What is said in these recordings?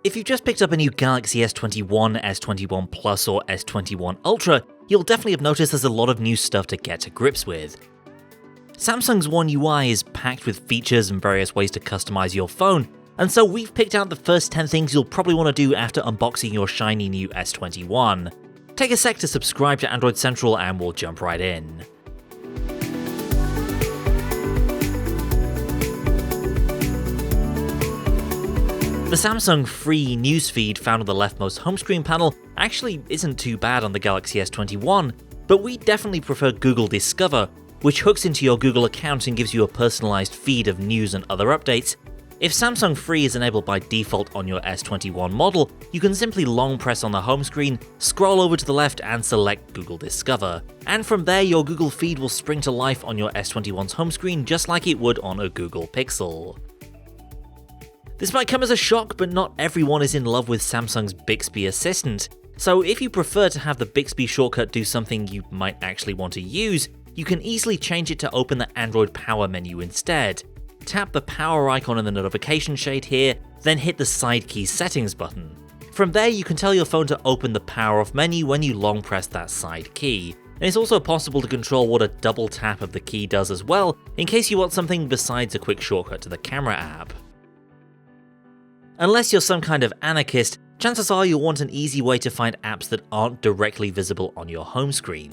If you've just picked up a new Galaxy S21, S21 Plus or S21 Ultra, you'll definitely have noticed there's a lot of new stuff to get to grips with. Samsung's One UI is packed with features and various ways to customize your phone, and so we've picked out the first 10 things you'll probably want to do after unboxing your shiny new S21. Take a sec to subscribe to Android Central and we'll jump right in. The Samsung free newsfeed found on the leftmost home screen panel actually isn't too bad on the Galaxy S21, but we definitely prefer Google Discover, which hooks into your Google account and gives you a personalized feed of news and other updates. If Samsung Free is enabled by default on your S21 model, you can simply long press on the home screen, scroll over to the left and select Google Discover. And from there, your Google feed will spring to life on your S21's home screen just like it would on a Google Pixel. This might come as a shock, but not everyone is in love with Samsung's Bixby Assistant. So if you prefer to have the Bixby shortcut do something you might actually want to use, you can easily change it to open the Android Power menu instead. Tap the power icon in the notification shade here, then hit the side key settings button. From there, you can tell your phone to open the power off menu when you long press that side key. And it's also possible to control what a double tap of the key does as well, in case you want something besides a quick shortcut to the camera app. Unless you're some kind of anarchist, chances are you'll want an easy way to find apps that aren't directly visible on your home screen.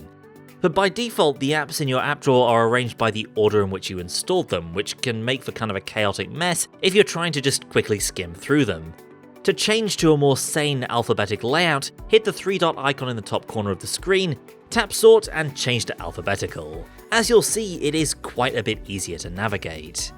But by default, the apps in your app drawer are arranged by the order in which you installed them, which can make for kind of a chaotic mess if you're trying to just quickly skim through them. To change to a more sane alphabetic layout, hit the three-dot icon in the top corner of the screen, tap Sort and change to alphabetical. As you'll see, it is quite a bit easier to navigate.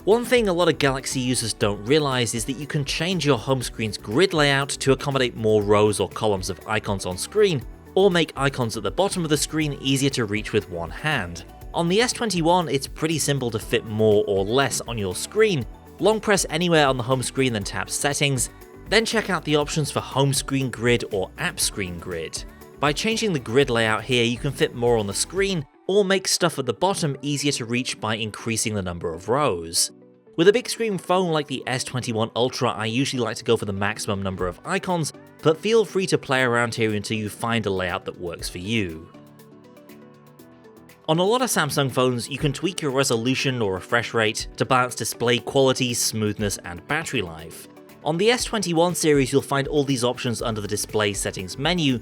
One thing a lot of Galaxy users don't realize is that you can change your home screen's grid layout to accommodate more rows or columns of icons on screen, or make icons at the bottom of the screen easier to reach with one hand. On the S21, it's pretty simple to fit more or less on your screen. Long press anywhere on the home screen, then tap Settings, then check out the options for Home Screen Grid or App Screen Grid. By changing the grid layout here, you can fit more on the screen, or make stuff at the bottom easier to reach by increasing the number of rows. With a big screen phone like the S21 Ultra, I usually like to go for the maximum number of icons, but feel free to play around here until you find a layout that works for you. On a lot of Samsung phones, you can tweak your resolution or refresh rate to balance display quality, smoothness, and battery life. On the S21 series, you'll find all these options under the display settings menu.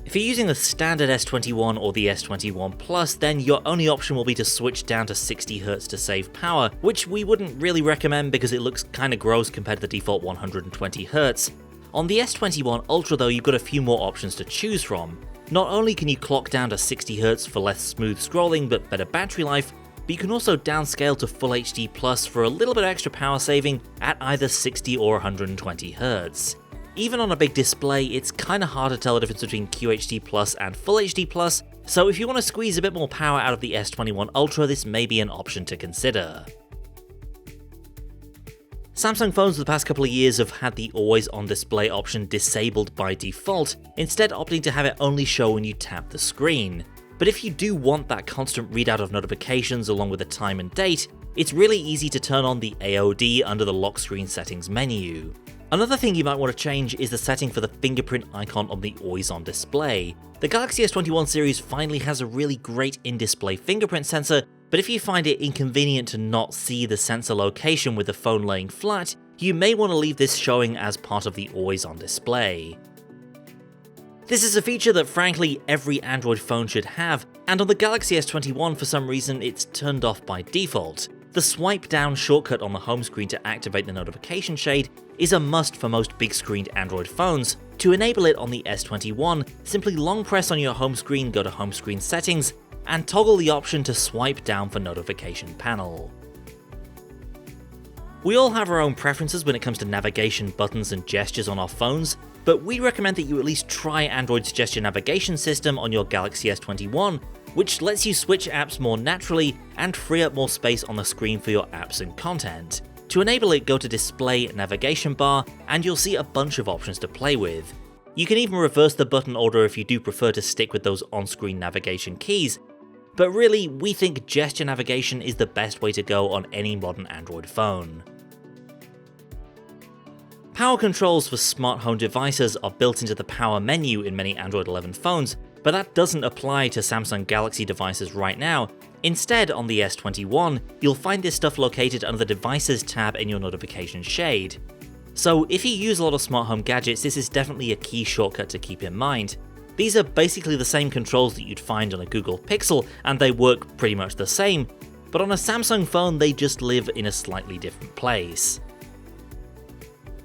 If you're using the standard S21 or the S21 Plus, then your only option will be to switch down to 60Hz to save power, which we wouldn't really recommend because it looks kinda gross compared to the default 120Hz. On the S21 Ultra though, you've got a few more options to choose from. Not only can you clock down to 60Hz for less smooth scrolling but better battery life, but you can also downscale to Full HD Plus for a little bit extra power saving at either 60 or 120Hz. Even on a big display, it's kinda hard to tell the difference between QHD Plus and Full HD Plus, so if you want to squeeze a bit more power out of the S21 Ultra, this may be an option to consider. Samsung phones for the past couple of years have had the always on display option disabled by default, instead opting to have it only show when you tap the screen. But if you do want that constant readout of notifications along with the time and date, it's really easy to turn on the AOD under the lock screen settings menu. Another thing you might want to change is the setting for the fingerprint icon on the always on display. The Galaxy S21 series finally has a really great in-display fingerprint sensor, but if you find it inconvenient to not see the sensor location with the phone laying flat, you may want to leave this showing as part of the always on display. This is a feature that frankly every Android phone should have, and on the Galaxy S21 for some reason it's turned off by default. The swipe down shortcut on the home screen to activate the notification shade is a must for most big screened Android phones. To enable it on the S21, simply long press on your home screen, go to home screen settings, and toggle the option to swipe down for notification panel. We all have our own preferences when it comes to navigation buttons and gestures on our phones, but we recommend that you at least try Android's gesture navigation system on your Galaxy S21, which lets you switch apps more naturally and free up more space on the screen for your apps and content. To enable it, go to Display Navigation Bar, and you'll see a bunch of options to play with. You can even reverse the button order if you do prefer to stick with those on-screen navigation keys, but really, we think gesture navigation is the best way to go on any modern Android phone. Power controls for smart home devices are built into the power menu in many Android 11 phones, but that doesn't apply to Samsung Galaxy devices right now. Instead, on the S21, you'll find this stuff located under the Devices tab in your notification shade. So if you use a lot of smart home gadgets, this is definitely a key shortcut to keep in mind. These are basically the same controls that you'd find on a Google Pixel, and they work pretty much the same, but on a Samsung phone they just live in a slightly different place.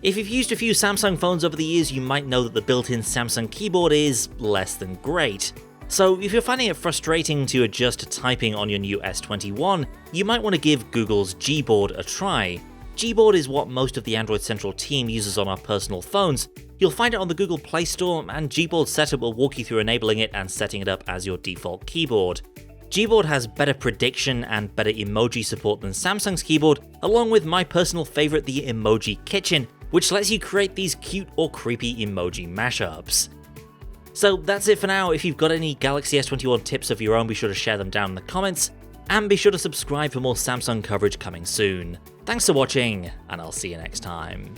If you've used a few Samsung phones over the years, you might know that the built-in Samsung keyboard is less than great. So if you're finding it frustrating to adjust to typing on your new S21, you might want to give Google's Gboard a try. Gboard is what most of the Android Central team uses on our personal phones. You'll find it on the Google Play Store, and Gboard Setup will walk you through enabling it and setting it up as your default keyboard. Gboard has better prediction and better emoji support than Samsung's keyboard, along with my personal favourite, the Emoji Kitchen, which lets you create these cute or creepy emoji mashups. So that's it for now. If you've got any Galaxy S21 tips of your own, be sure to share them down in the comments, and be sure to subscribe for more Samsung coverage coming soon. Thanks for watching, and I'll see you next time.